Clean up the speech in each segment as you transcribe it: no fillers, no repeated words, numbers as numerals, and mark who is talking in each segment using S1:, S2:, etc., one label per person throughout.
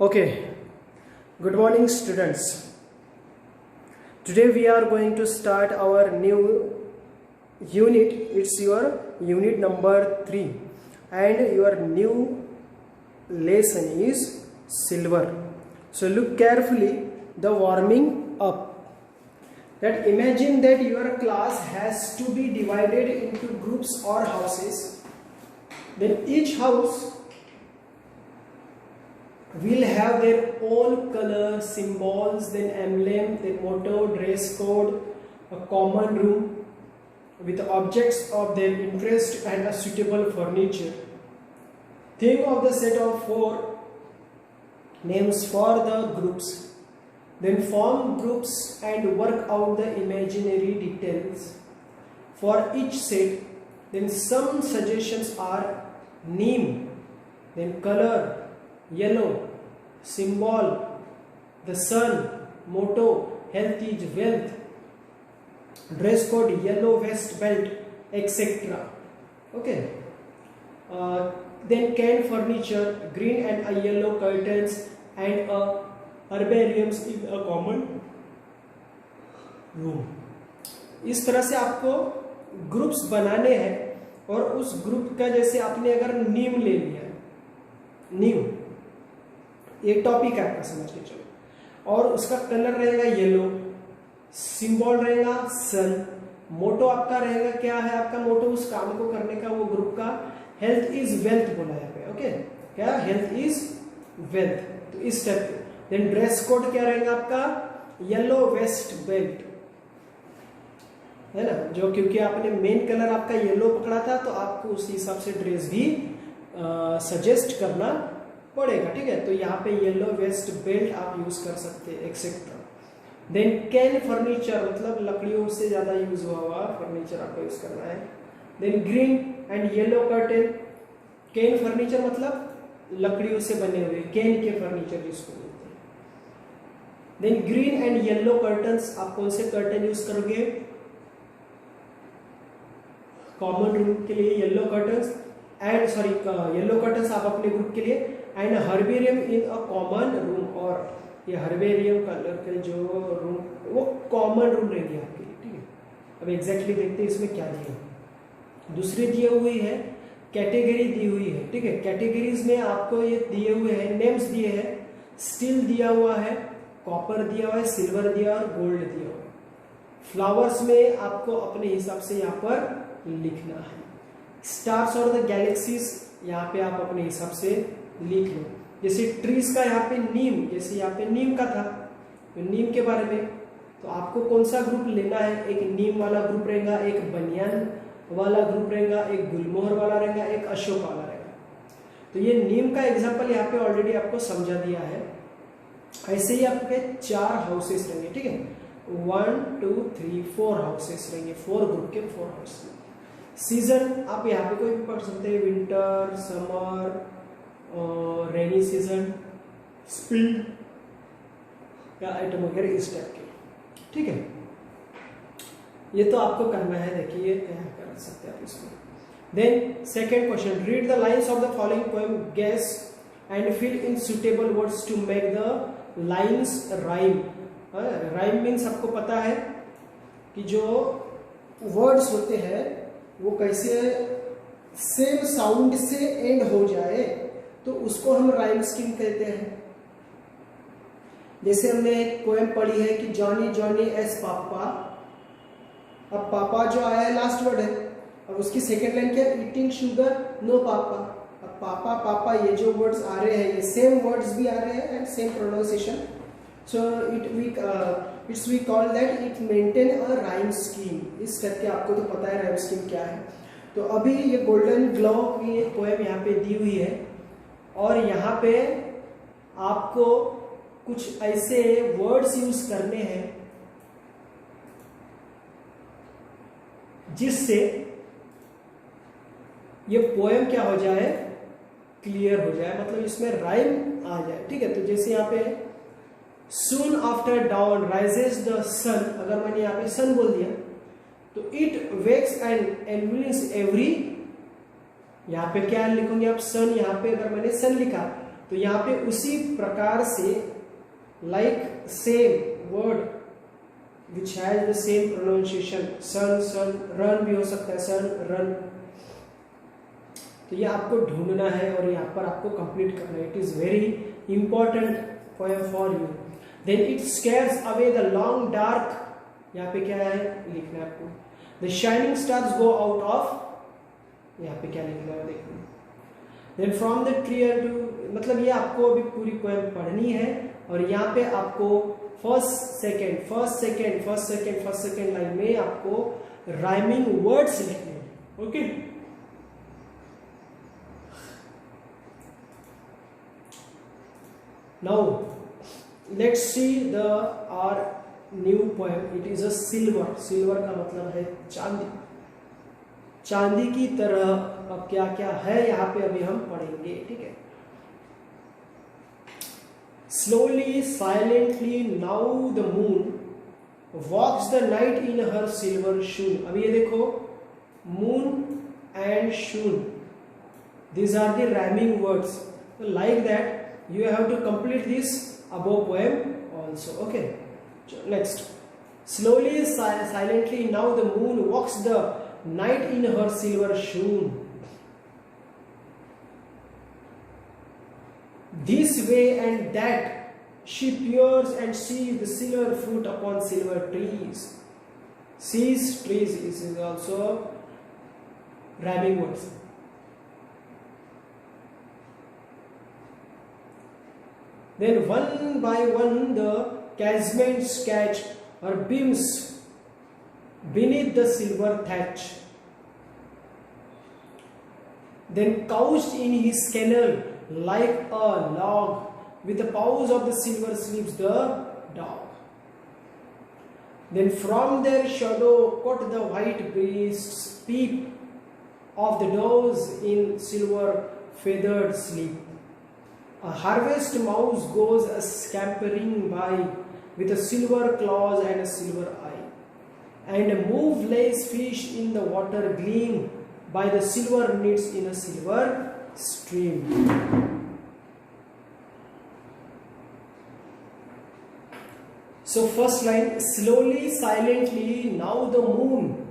S1: Okay, good morning students. Today we are going to start our new unit. It's your unit number 3 and your new lesson is silver. So look carefully the warming up. That imagine that your class has to be divided into groups or houses. Then each house will have their own color, symbols, then emblem, then motto, dress code, a common room with objects of their interest and a suitable furniture. Think of the set of 4 names for the groups. Then form groups and work out the imaginary details for each set. Then some suggestions are name, then color, yellow, symbol, the sun, motto, health is wealth, dress code, yellow vest belt, etc. Okay. Then canned furniture, green and a yellow curtains and a herbariums in a common room. इस तरह से आपको groups बनाने हैं और उस group का जैसे आपने अगर नीम ले लिया, नीम एक टॉपिक है आपका, समझ के चलो, और उसका कलर रहेगा येलो, सिंबल रहेगा सन, मोटो आपका रहेगा, क्या है आपका मोटो उस काम को करने का, वो ग्रुप का हेल्थ इज वेल्थ बोला यहाँ पे. ओके, क्या हेल्थ इज वेल्थ, तो इस टाइप. देन ड्रेस कोड क्या रहेगा आपका, येलो वेस्ट बेल्ट है ना, जो क्योंकि आपने मेन कलर आपका येलो पकड़ा था तो आपको उसी हिसाब से ड्रेस भी सजेस्ट करना पड़ेगा. ठीक है, तो यहाँ पे येलो वेस्ट बेल्ट आप यूज कर सकते हैं एक्सेट्रा. देन कैन फर्नीचर मतलब लकड़ियों से ज्यादा यूज हुआ फर्नीचर आपको यूज करना है. Then green and yellow curtain, cane furniture मतलब लकड़ियों से बने हुए कैन के फर्नीचर जिसको बोलते हैं. Then green and yellow curtains, आप कौन से कर्टन यूज करोगे, कॉमन रूम के लिए yellow curtains and sorry yellow curtains आप अपने ग्रुप के लिए, and herbarium in a common room, और ये हर्बेरियम कलर के जो रूम वो कॉमन रूम रहेगी आपके लिए. ठीक है, अब एग्जैक्टली देखते हैं इसमें क्या दिया. दूसरी दिए हुई है कैटेगरी दी हुई है. ठीक है, कैटेगरीज में आपको ये दिए हुए हैं, नेम्स दिए हैं, स्टील दिया हुआ है, कॉपर दिया हुआ है, सिल्वर दिया और गोल्ड दिया हुआ है. फ्लावर्स में आपको अपने हिसाब से यहाँ पर लिखना है. स्टार्स और द गैलेक्सीज यहाँ पे आप अपने हिसाब से लिख लो. जैसे ट्रीज का यहाँ पे नीम, जैसे यहाँ पे नीम का था तो नीम के बारे में, तो आपको कौन सा ग्रुप लेना है, एक नीम वाला ग्रुप रहेगा, एक बनियान वाला ग्रुप रहेगा, एक गुलमोहर वाला रहेगा, एक अशोक वाला रहेगा. तो ये नीम का एग्जांपल यहाँ पे ऑलरेडी आपको समझा दिया है. ऐसे ही आपके 4 हाउसेस रहेंगे. ठीक है, 1 2 3 4 हाउसेस रहेंगे, 4 ग्रुप के 4 हाउस. सीजन आप यहाँ पे कोई भी पढ़ सकते हैं, winter, summer, rainy season, spring या आइटम वगैरह इस टाइप के. ठीक है, ये तो आपको करना है, देखिए क्या कर सकते हैं आप इसको. Then second question, read the lines of the following poem, guess and fill in suitable words to make the lines rhyme. Rhyme means आपको पता है कि जो वर्ड्स होते हैं वो कैसे सेम साउंड से एंड हो जाए तो उसको हम राइम स्कीम कहते हैं. जैसे हमने एक पोएम पढ़ी है कि जॉनी जॉनी एस पापा, अब पापा जो आया है लास्ट वर्ड है, अब उसकी सेकेंड लाइन क्या, ईटिंग शुगर नो पापा. अब पापा पापा ये जो वर्ड्स आ रहे हैं ये सेम वर्ड्स भी आ रहे हैं and same pronunciation, so it's we call that it maintain a rhyme scheme. इस करके आपको तो पता है राइम स्कीम क्या है. तो अभी ये गोल्डन ग्लो की एक पोएम यहाँ पे दी हुई है और यहाँ पे आपको कुछ ऐसे वर्ड्स यूज करने हैं जिससे ये पोएम क्या हो जाए, क्लियर हो जाए, मतलब इसमें राइम आ जाए. ठीक है, तो जैसे यहाँ पे Soon after dawn rises the sun, अगर मैंने यहाँ पे सन बोल दिया तो it wakes and illumines every, यहाँ पे क्या लिखोगे आप, सन. यहाँ पे अगर मैंने सन लिखा तो यहाँ पे उसी प्रकार से like same word which has the same pronunciation, sun sun, run भी हो सकता है, सन रन। तो ये आपको ढूंढना है और यहाँ पर आपको कंप्लीट करना है। It is very important poem for you. Then it scares away the long dark, यहाँ पे क्या है लिखना है आपको, the shining stars go out of, यहाँ पे क्या लिखना है देखो। Then from the tree to, मतलब ये आपको अभी पूरी पोएम पढ़नी है और यहाँ पे आपको फर्स्ट सेकेंड लाइन में आपको राइमिंग वर्ड्स लिखने हैं। Okay, now let's see the our new poem. It is a silver. Silver का मतलब है चांदी, चांदी की तरह। अब क्या क्या है यहाँ पे अभी हम पढ़ेंगे, ठीक है। Slowly silently now the moon walks the night in her silver shoon. अब ये देखो, moon and shoon, these are the rhyming words. So like that you have to complete this above poem also. Okay, next. Slowly silently now the moon walks the night in her silver shoon. This way and that she peers and sees the silver fruit upon silver trees. Sees trees is also rhyming words. Then one by one the casements catch her beams beneath the silver thatch. Then couched in his kennel like a log, with the paws of the silver sleeps the dog. Then from their shadow caught the white beasts peep of the doves in silver feathered sleep. A harvest mouse goes a scampering by with a silver claws and a silver eye, and a moveless fish in the water gleam by the silver nets in a silver stream. So first line, slowly silently now the moon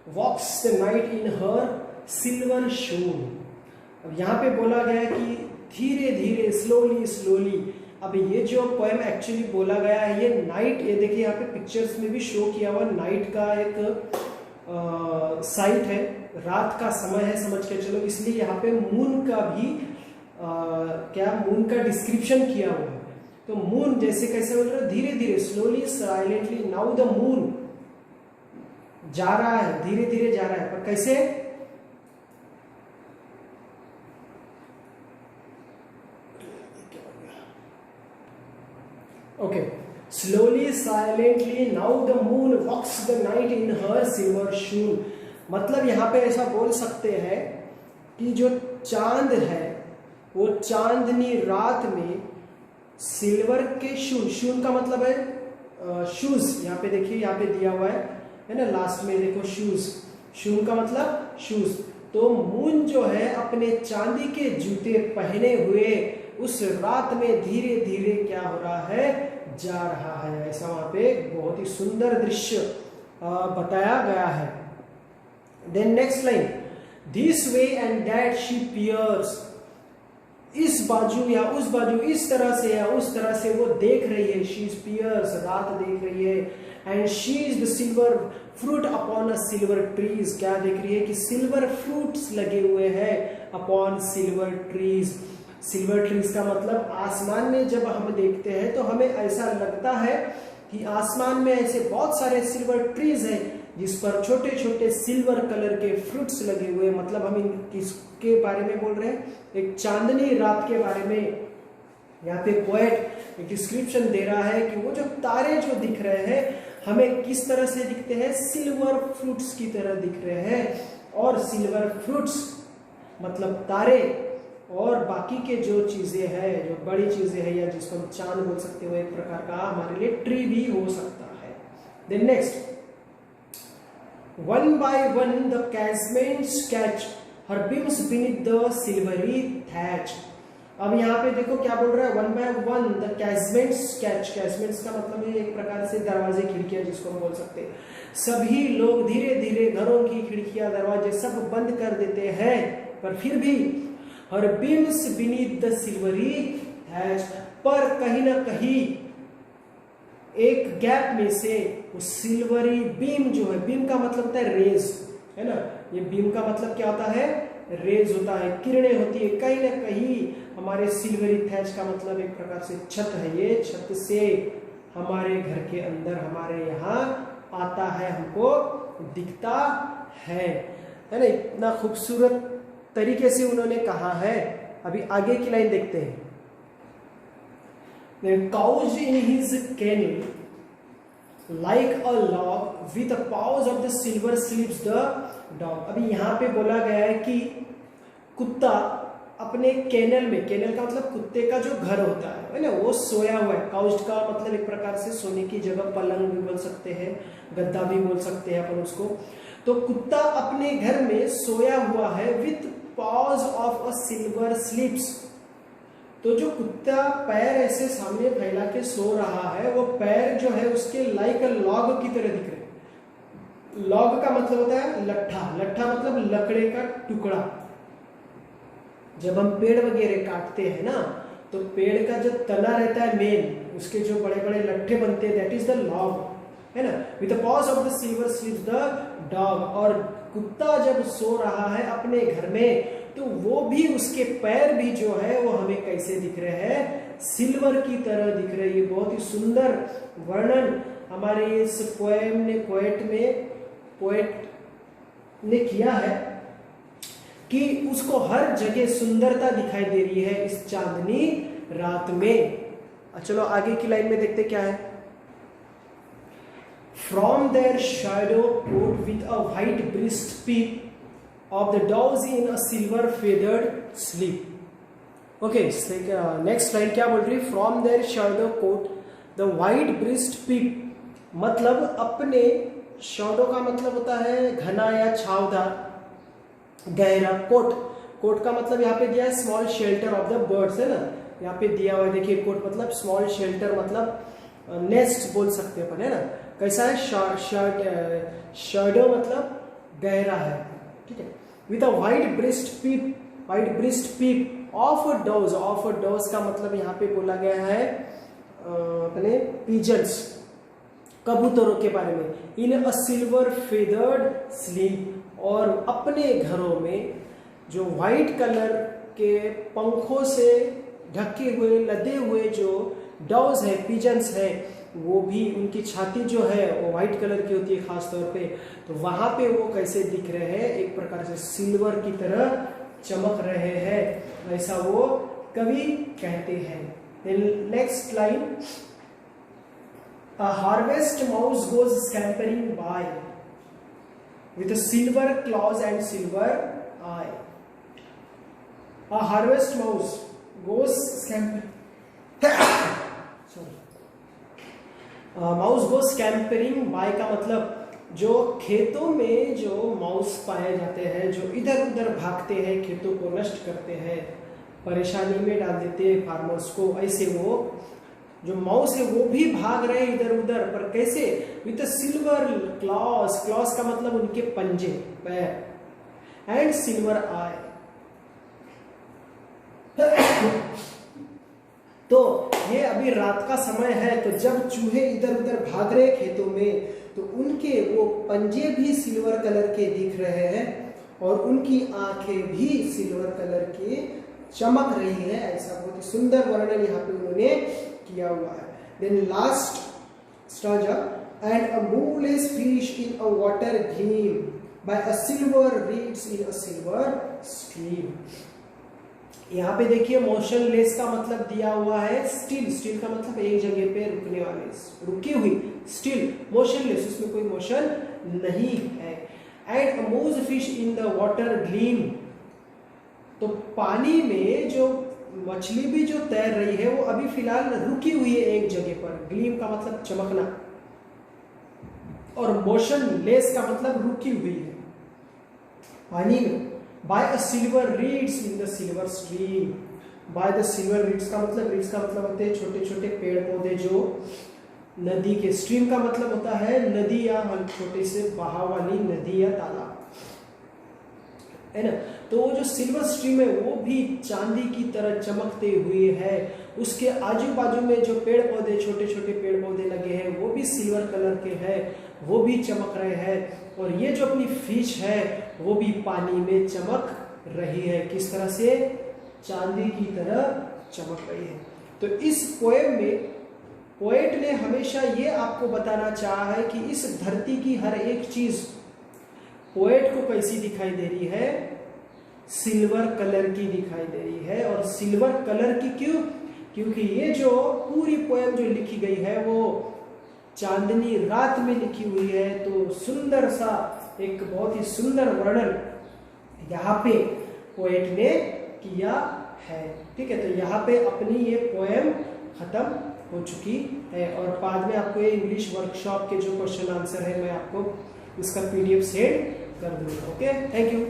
S1: walks the night in her silver shoon. अब यहाँ पे बोला गया है कि धीरे धीरे, slowly slowly. अब ये जो पोएम एक्चुअली बोला गया है, ये नाइट, ये देखिए यहाँ पे पिक्चर्स में भी शो किया हुआ नाइट का एक साइट है, रात का समय है समझ के चलो, इसलिए यहाँ पे मून का भी मून का डिस्क्रिप्शन किया हुआ है। तो मून जैसे कैसे बोल रहे, धीरे धीरे, slowly silently now the moon, जा रहा है, धीरे धीरे जा रहा है, पर कैसे, okay, slowly silently now the moon walks the night in her silver shoon. मतलब यहाँ पे ऐसा बोल सकते हैं कि जो चांद है वो चांदनी रात में सिल्वर के शून, शून का मतलब है शूज, यहाँ पे देखिए, यहाँ पे दिया हुआ है ना, लास्ट में देखो शूज, शून का मतलब शूज। तो मून जो है अपने चांदी के जूते पहने हुए उस रात में धीरे धीरे क्या हो रहा है, जा रहा है। ऐसा वहां पे बहुत ही सुंदर दृश्य बताया गया है। Then next line, this way and that she peers, इस बाजू या उस बाजू, इस तरह से या उस तरह से वो देख रही है, शी इज पियर्स, रात देख रही है, and she is the silver fruit upon a silver trees, क्या देख रही है कि सिल्वर फ्रूट्स लगे हुए हैं upon silver trees. Silver trees का मतलब आसमान में जब हम देखते हैं तो हमें ऐसा लगता है कि आसमान में ऐसे बहुत सारे सिल्वर ट्रीज हैं जिस पर छोटे छोटे सिल्वर कलर के फ्रूट्स लगे हुए, मतलब हम किसके बारे में बोल रहे हैं, एक चांदनी रात के बारे में। यहाँ पे पोएट एक डिस्क्रिप्शन दे रहा है कि वो जो तारे जो दिख रहे हैं हमें किस तरह से दिखते हैं, सिल्वर फ्रूट्स की तरह दिख रहे हैं। और सिल्वर फ्रूट्स मतलब तारे, और बाकी के जो चीजें हैं, जो बड़ी चीजें हैं या जिसको हम चांद बोल सकते हो, एक प्रकार का हमारे लिए ट्री भी हो सकता है। Then next, one by one the casements catch her beams beneath the silvery thatch. अब यहाँ पे देखो क्या बोल रहा है, 1 by 1 द कैसमेंट्स कैच। कैसमेंट्स का मतलब है एक प्रकार से दरवाजे खिड़कियां जिसको हम बोल सकते हैं। सभी लोग धीरे धीरे घरों की खिड़कियां दरवाजे सब बंद कर देते हैं, पर फिर भी her beams beneath the silvery has, पर कहीं ना कहीं एक गैप में से वो सिल्वरी बीम जो है, बीम का मतलब होता है रेज, है ना, ये बीम का मतलब क्या होता है, रेज होता है, किरणें होती है। कहीं ना कहीं हमारे सिल्वरी थैच का मतलब एक प्रकार से छत है, ये छत से हमारे घर के अंदर हमारे यहाँ आता है, हमको दिखता है ना। इतना खूबसूरत तरीके से उन्होंने कहा है। अभी आगे की लाइन देखते हैं। Couched in his kennel like a log with the paws of the silver sleeps the dog। अभी यहाँ पे बोला गया है कि कुत्ता अपने कैनल में, कैनल का मतलब कुत्ते का जो घर होता है ना, वो सोया हुआ है। काउज्ड का मतलब एक प्रकार से सोने की जगह, पलंग भी बोल सकते हैं, गद्दा भी बोल सकते हैं अपन उसको। तो कुत्ता अपने घर में सोया हुआ है with paws of a silver sleeps। तो जो कुत्ता पैर ऐसे सामने फैला के सो रहा है, वो पैर जो है उसके लाइक लॉग की तरह दिख रहे। लॉग का मतलब होता है लट्ठा, लट्ठा मतलब लकड़े का टुकड़ा। जब हम पेड़ वगैरह काटते हैं ना, तो पेड़ का जो तना रहता है मेन, उसके जो बड़े बड़े लट्ठे बनते हैं, दैट इज द लॉग, है ना। With the pause of the silver स्लीप्स the dog. और कुत्ता जब सो रहा है अपने घर में, तो वो भी, उसके पैर भी जो है वो हमें कैसे दिख रहे हैं, सिल्वर की तरह दिख रहे हैं। ये बहुत ही सुंदर वर्णन हमारे इस पोएम ने, पोएट ने किया है कि उसको हर जगह सुंदरता दिखाई दे रही है इस चांदनी रात में। चलो आगे की लाइन में देखते क्या है। From their shadow coat with a white breast peep of the doves in a silver feathered sleep। Okay, next line क्या बोल रही है, From their shadow coat the white breast peep, मतलब अपने, shadow का मतलब होता है घना या छावदार, गहरा। कोट, कोट का मतलब यहाँ पे दिया है small shelter of the birds, है ना, यहाँ पे दिया हुआ है। देखिए कोट मतलब स्मॉल शेल्टर, मतलब नेस्ट बोल सकते हैं अपन, है ना। कैसा है, शैडो मतलब गहरा है, ठीक है। With a white breast peep, white breast peep of doves, of doves का मतलब यहाँ पे बोला गया है अपने पिजन्स, कबूतरों के बारे में। इन अ सिल्वर फेदर्ड स्लीप, और अपने घरों में जो व्हाइट कलर के पंखों से ढके हुए, लदे हुए जो डोव्स है, पिजन्स है, वो भी, उनकी छाती जो है वो व्हाइट कलर की होती है खास तौर पे। तो वहां पे वो कैसे दिख रहे हैं, एक प्रकार से सिल्वर की तरह चमक रहे हैं, ऐसा वो कवि कहते हैं। Next line, A harvest mouse goes scampering by with a silver claws and silver eye। A harvest mouse goes scampering sorry, mouse go scampering by का मतलब जो खेतों में जो माउस पाए जाते हैं, जो इधर उधर भागते हैं, खेतों को नष्ट करते हैं, परेशानी में डाल देते हैं फार्मर्स को, ऐसे वो जो माउस है वो भी भाग रहे हैं इधर उधर, पर कैसे, विद सिल्वर क्लॉज, क्लॉज का मतलब उनके पंजे, पैर, एंड सिल्वर आई। तो ये अभी रात का समय है, तो जब चूहे इधर उधर भाग रहे खेतों में, तो उनके वो पंजे भी सिल्वर कलर के दिख रहे हैं, और उनकी आंखें भी सिल्वर कलर की चमक रही है। ऐसा बहुत ही सुंदर वर्णन यहाँ पे उन्होंने किया हुआ है। Then last stanza, and a moveless fish in a water gleam by a silver reeds in a silver stream. यहाँ पे देखिए मोशनलेस का मतलब दिया हुआ है स्टिल, स्टिल का मतलब एक जगह पे रुकने वाले, रुकी हुई, स्टिल, मोशनलेस, उसमें कोई मोशन नहीं है। And a moved fish in the water gleam, तो पानी में जो मछली भी जो तैर रही है वो अभी फिलहाल रुकी हुई है एक जगह पर। ग्लीम का मतलब चमकना, और मोशनलेस का मतलब रुकी हुई है पानी में। By a silver reeds in the silver stream, by the silver reeds का मतलब होते हैं छोटे छोटे पेड़ पौधे जो नदी के, स्ट्रीम का मतलब होता है नदी या छोटे से बहाव वाली नदी या तालाब, है ना। तो वो जो सिल्वर स्ट्रीम है वो भी चांदी की तरह चमकते हुए है। उसके आजू बाजू में जो पेड़ पौधे, छोटे छोटे पेड़ पौधे लगे हैं वो भी सिल्वर कलर के हैं, वो भी चमक रहे हैं। और ये जो अपनी फिश है वो भी पानी में चमक रही है। किस तरह से? चांदी की तरह चमक रही है। तो इस पोएम में पोएट ने हमेशा ये आपको बताना चाहा है कि इस धरती की हर एक चीज पोएट को कैसी दिखाई दे रही है? सिल्वर कलर की दिखाई दे रही है। और सिल्वर कलर की क्यों? क्योंकि ये जो पूरी पोएम जो लिखी गई है वो चांदनी रात में लिखी हुई है। तो सुंदर सा एक बहुत ही सुंदर वर्णन यहाँ पे पोएट ने किया है। ठीक है, तो यहाँ पे अपनी ये पोएम खत्म हो चुकी है। और बाद में आपको ये इंग्लिश वर्कशॉप के जो क्वेश्चन आंसर है मैं आपको इसका PDF सेंड कर दूंगा। Okay, thank you.